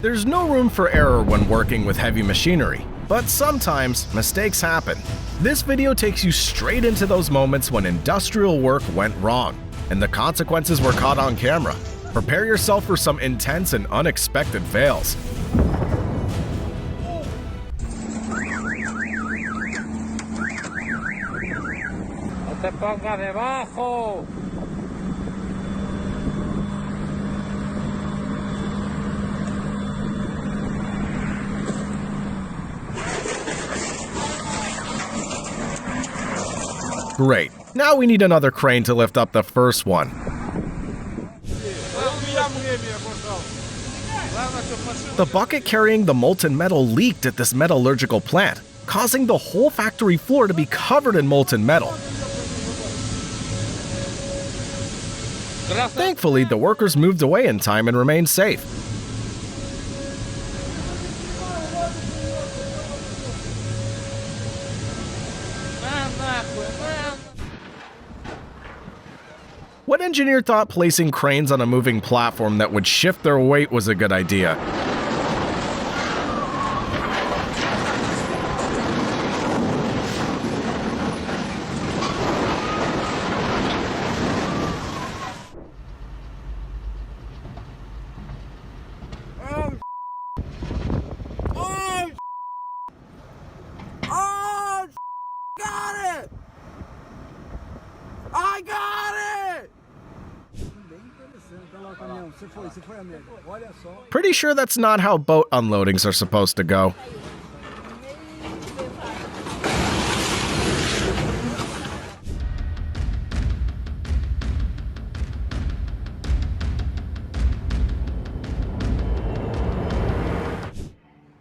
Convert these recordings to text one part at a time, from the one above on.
There's no room for error when working with heavy machinery, but sometimes mistakes happen. This video takes you straight into those moments when industrial work went wrong, and the consequences were caught on camera. Prepare yourself for some intense and unexpected fails. No te pongas debajo. Great. Now we need another crane to lift up the first one. The bucket carrying the molten metal leaked at this metallurgical plant, causing the whole factory floor to be covered in molten metal. Thankfully, the workers moved away in time and remained safe. What engineer thought placing cranes on a moving platform that would shift their weight was a good idea? Got it! I got it! Pretty sure that's not how boat unloadings are supposed to go.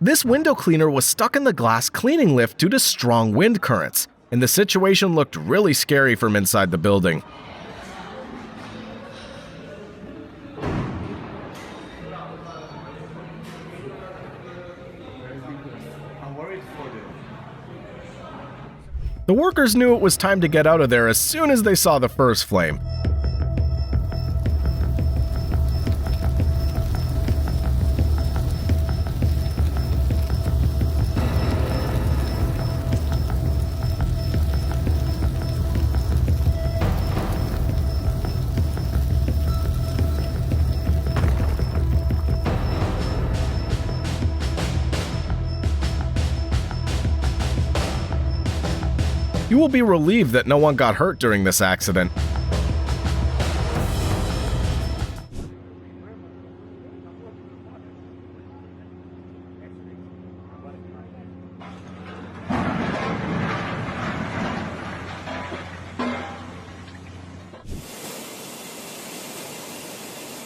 This window cleaner was stuck in the glass cleaning lift due to strong wind currents, and the situation looked really scary from inside the building. The workers knew it was time to get out of there as soon as they saw the first flame. You will be relieved that no one got hurt during this accident.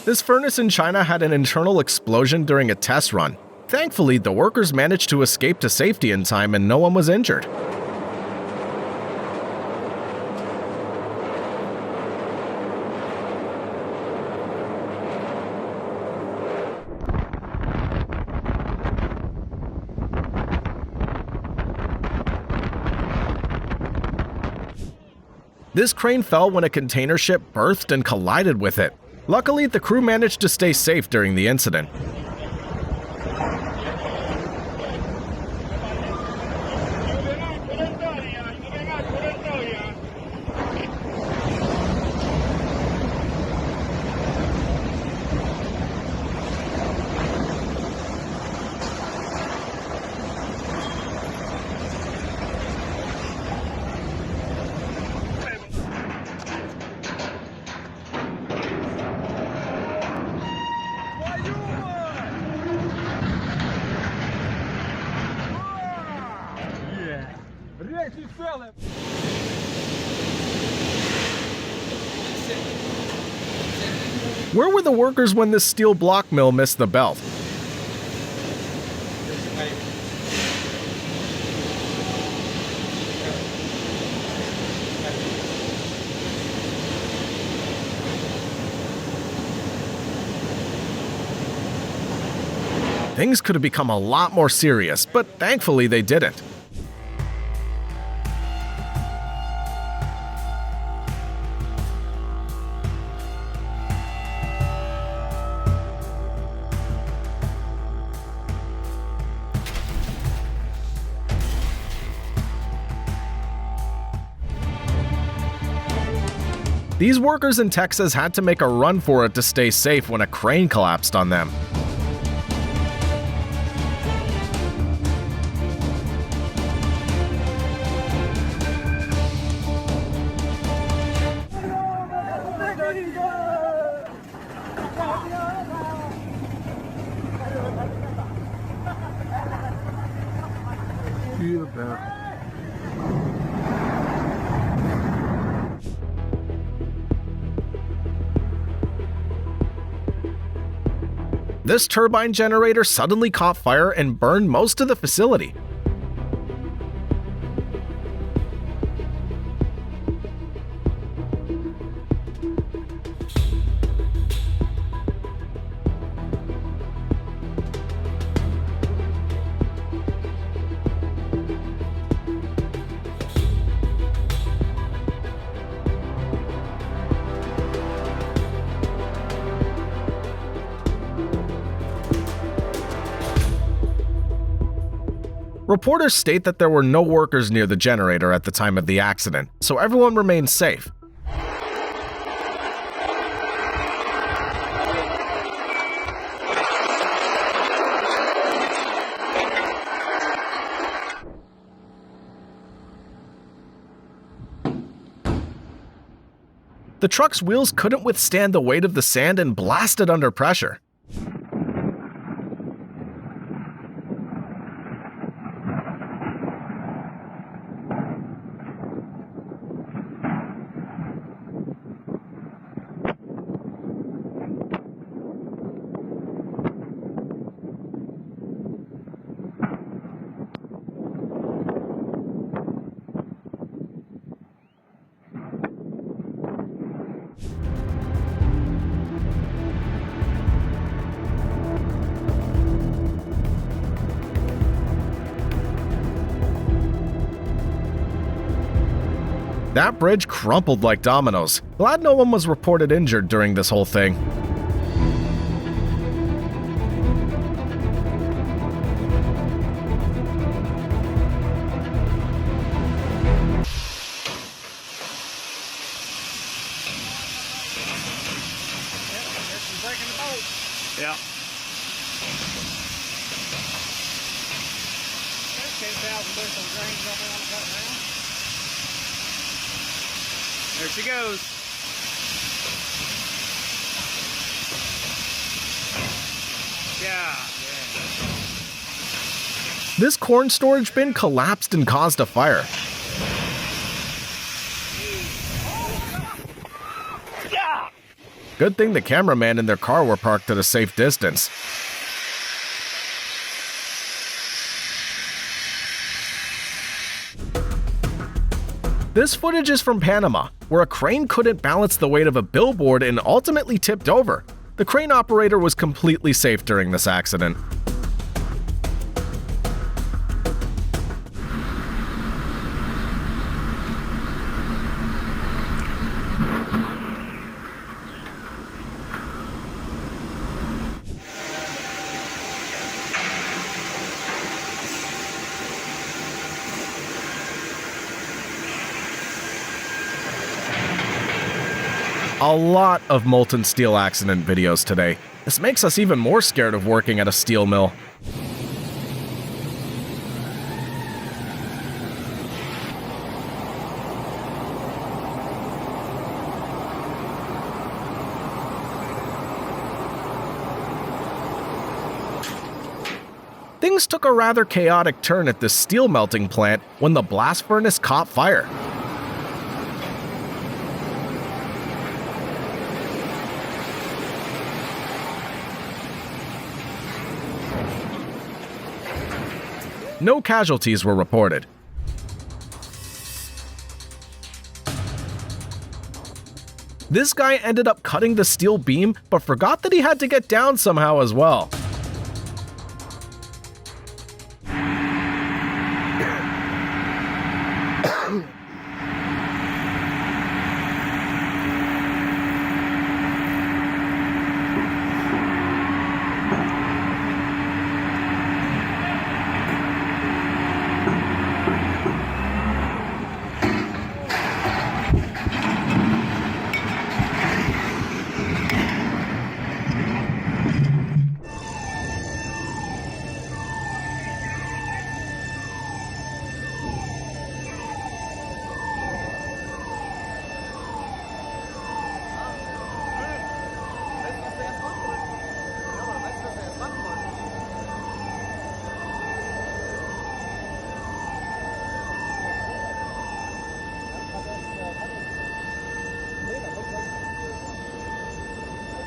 This furnace in China had an internal explosion during a test run. Thankfully, the workers managed to escape to safety in time and no one was injured. This crane fell when a container ship berthed and collided with it. Luckily, the crew managed to stay safe during the incident. Where were the workers when this steel block mill missed the belt? Things could have become a lot more serious, but thankfully they didn't. These workers in Texas had to make a run for it to stay safe when a crane collapsed on them. This turbine generator suddenly caught fire and burned most of the facility. Reporters state that there were no workers near the generator at the time of the accident, so everyone remained safe. The truck's wheels couldn't withstand the weight of the sand and blasted under pressure. That bridge crumpled like dominoes. Glad no one was reported injured during this whole thing. Yeah. 10,000 bushel grains up on the cut now. There she goes. Yeah. This corn storage bin collapsed and caused a fire. Good thing the cameraman and their car were parked at a safe distance. This footage is from Panama, where a crane couldn't balance the weight of a billboard and ultimately tipped over. The crane operator was completely safe during this accident. A lot of molten steel accident videos today. This makes us even more scared of working at a steel mill. Things took a rather chaotic turn at this steel melting plant when the blast furnace caught fire. No casualties were reported. This guy ended up cutting the steel beam, but forgot that he had to get down somehow as well.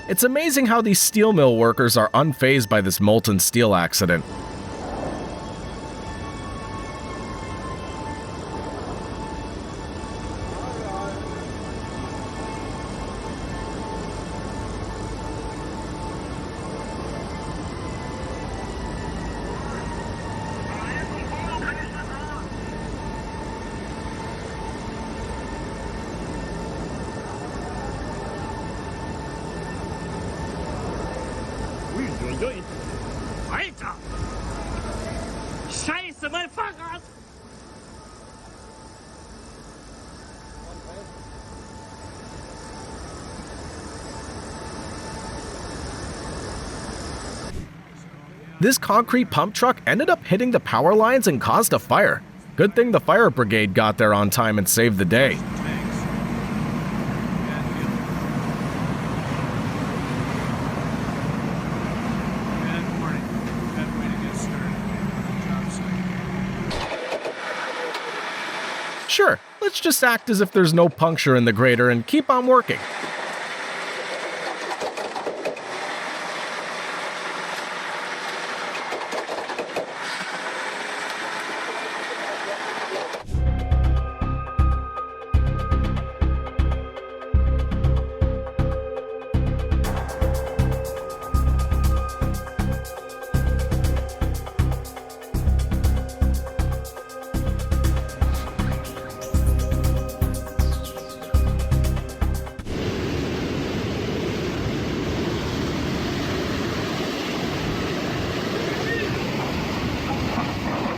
It's amazing how these steel mill workers are unfazed by this molten steel accident. Alter! Scheiße, mein Fahrrad! This concrete pump truck ended up hitting the power lines and caused a fire. Good thing the fire brigade got there on time and saved the day. Sure, let's just act as if there's no puncture in the grader and keep on working.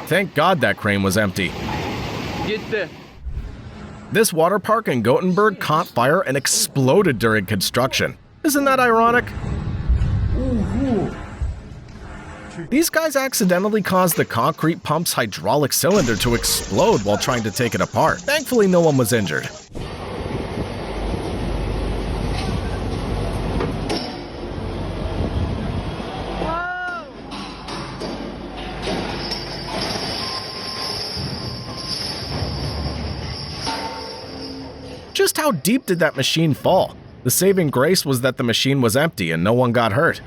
Thank God that crane was empty. This water park in Gothenburg caught fire and exploded during construction. Isn't that ironic? These guys accidentally caused the concrete pump's hydraulic cylinder to explode while trying to take it apart. Thankfully, no one was injured. Just how deep did that machine fall? The saving grace was that the machine was empty and no one got hurt.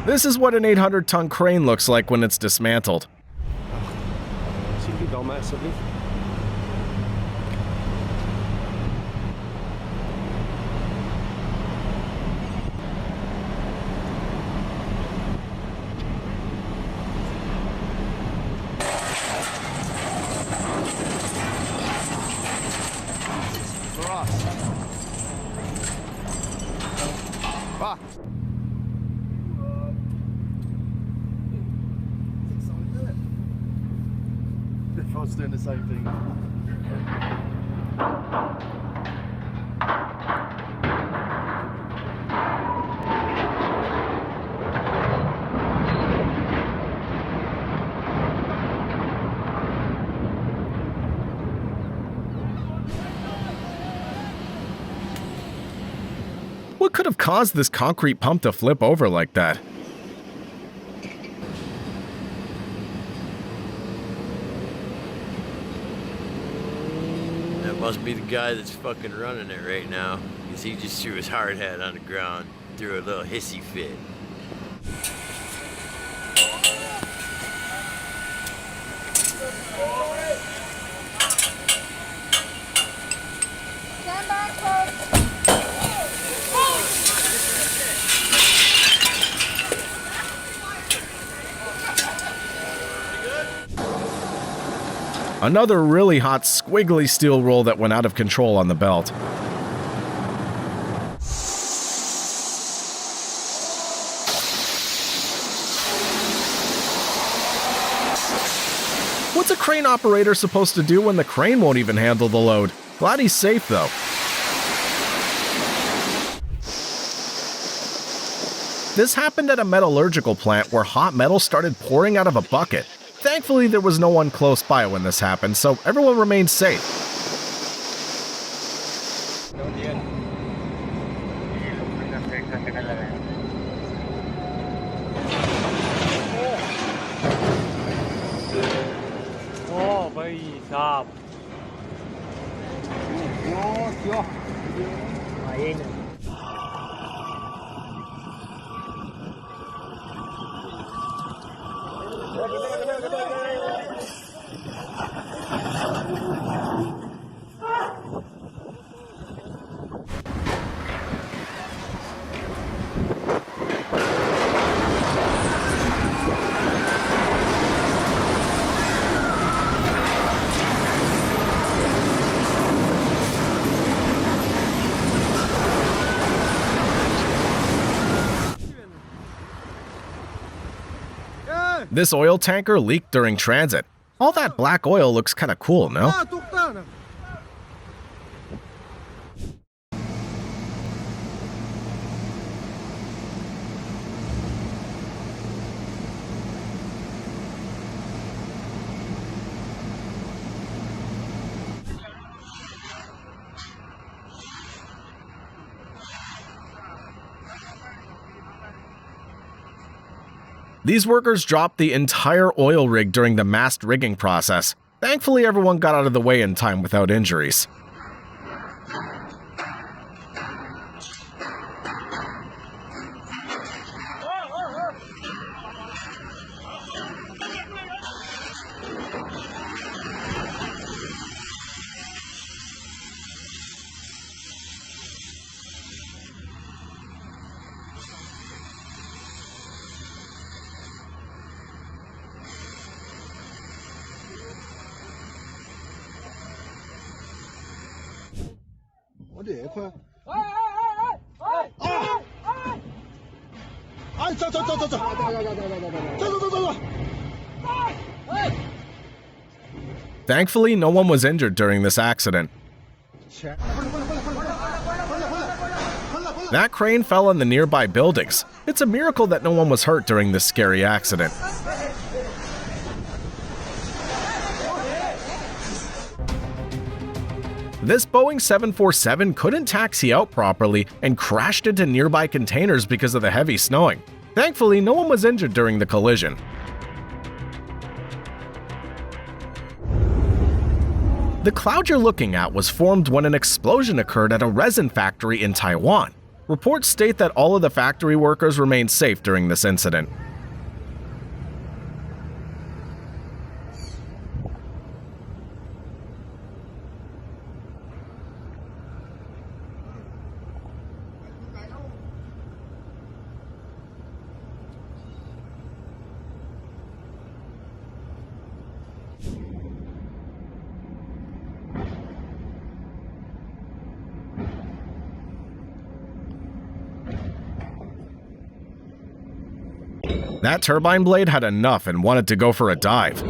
This is what an 800-ton crane looks like when it's dismantled. Everyone's doing the same thing. What could have caused this concrete pump to flip over like that? Must be the guy that's fucking running it right now, because he just threw his hard hat on the ground, threw a little hissy fit. Stand back, folks. Another really hot, squiggly steel roll that went out of control on the belt. crane operator supposed to do when the crane won't even handle the load? Glad he's safe though. This happened at a metallurgical plant where hot metal started pouring out of a bucket. Thankfully, there was no one close by when this happened, so everyone remained safe. Oh, भाई साहब This oil tanker leaked during transit. All that black oil looks kinda cool, no? These workers dropped the entire oil rig during the mast rigging process. Thankfully, everyone got out of the way in time without injuries. Thankfully, no one was injured during this accident. That crane fell on the nearby buildings. It's a miracle that no one was hurt during this scary accident. This Boeing 747 couldn't taxi out properly and crashed into nearby containers because of the heavy snowing. Thankfully, no one was injured during the collision. The cloud you're looking at was formed when an explosion occurred at a resin factory in Taiwan. Reports state that all of the factory workers remained safe during this incident. That turbine blade had enough and wanted to go for a dive.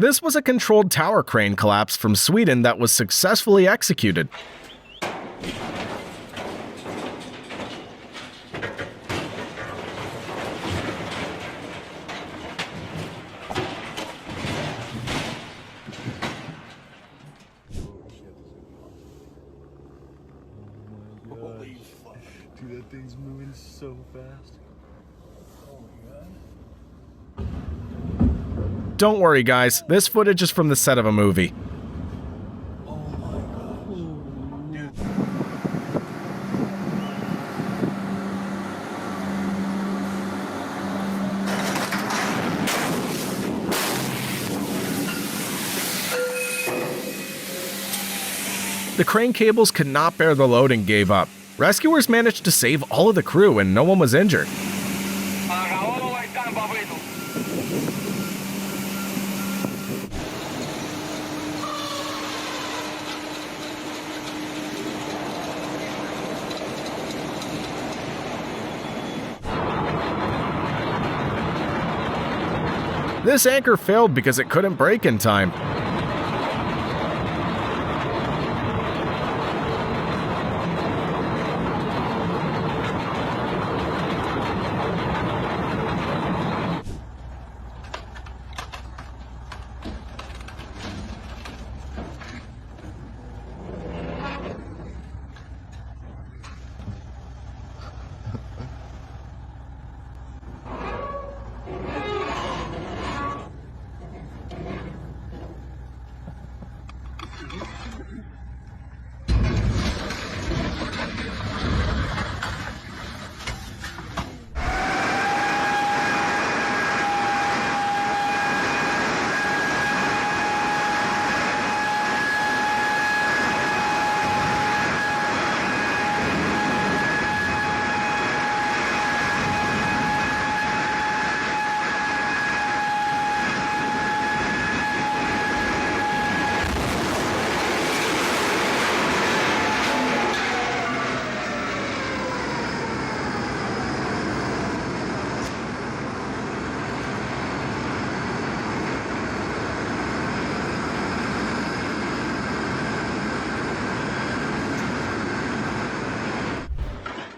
This was a controlled tower crane collapse from Sweden that was successfully executed. Holy Don't worry guys, this footage is from the set of a movie. The crane cables could not bear the load and gave up. Rescuers managed to save all of the crew and no one was injured. This anchor failed because it couldn't break in time.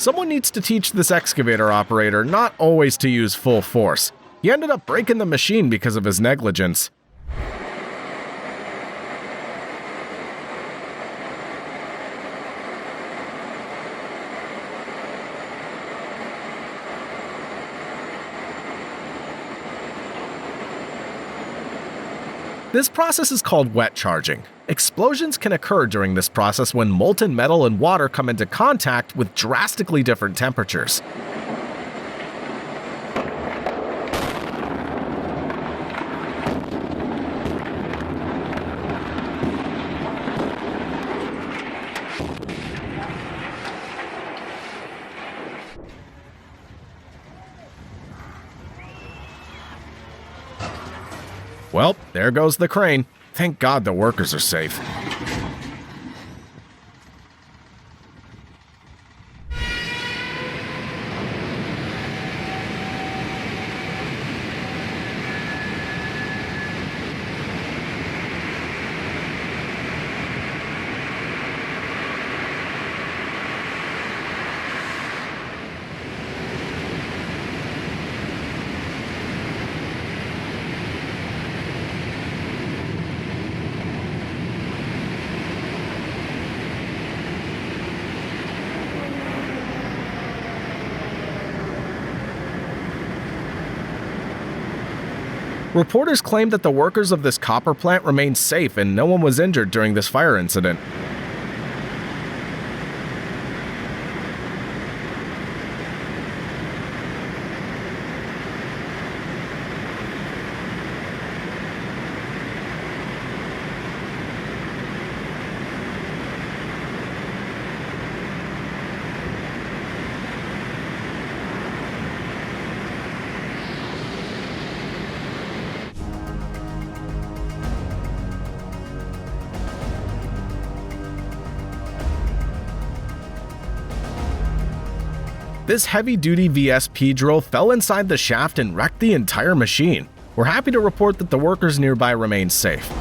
Someone needs to teach this excavator operator not always to use full force. He ended up breaking the machine because of his negligence. This process is called wet charging. Explosions can occur during this process when molten metal and water come into contact with drastically different temperatures. Well, there goes the crane. Thank God the workers are safe. Reporters claimed that the workers of this copper plant remained safe and no one was injured during this fire incident. This heavy-duty VSP drill fell inside the shaft and wrecked the entire machine. We're happy to report that the workers nearby remain safe.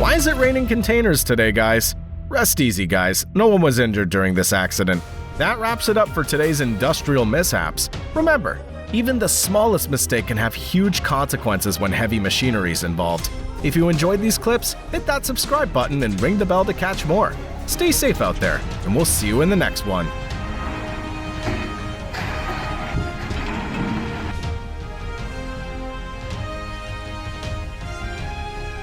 Why is it raining containers today, guys? Rest easy, guys. No one was injured during this accident. That wraps it up for today's industrial mishaps. Remember, even the smallest mistake can have huge consequences when heavy machinery is involved. If you enjoyed these clips, hit that subscribe button and ring the bell to catch more. Stay safe out there, and we'll see you in the next one.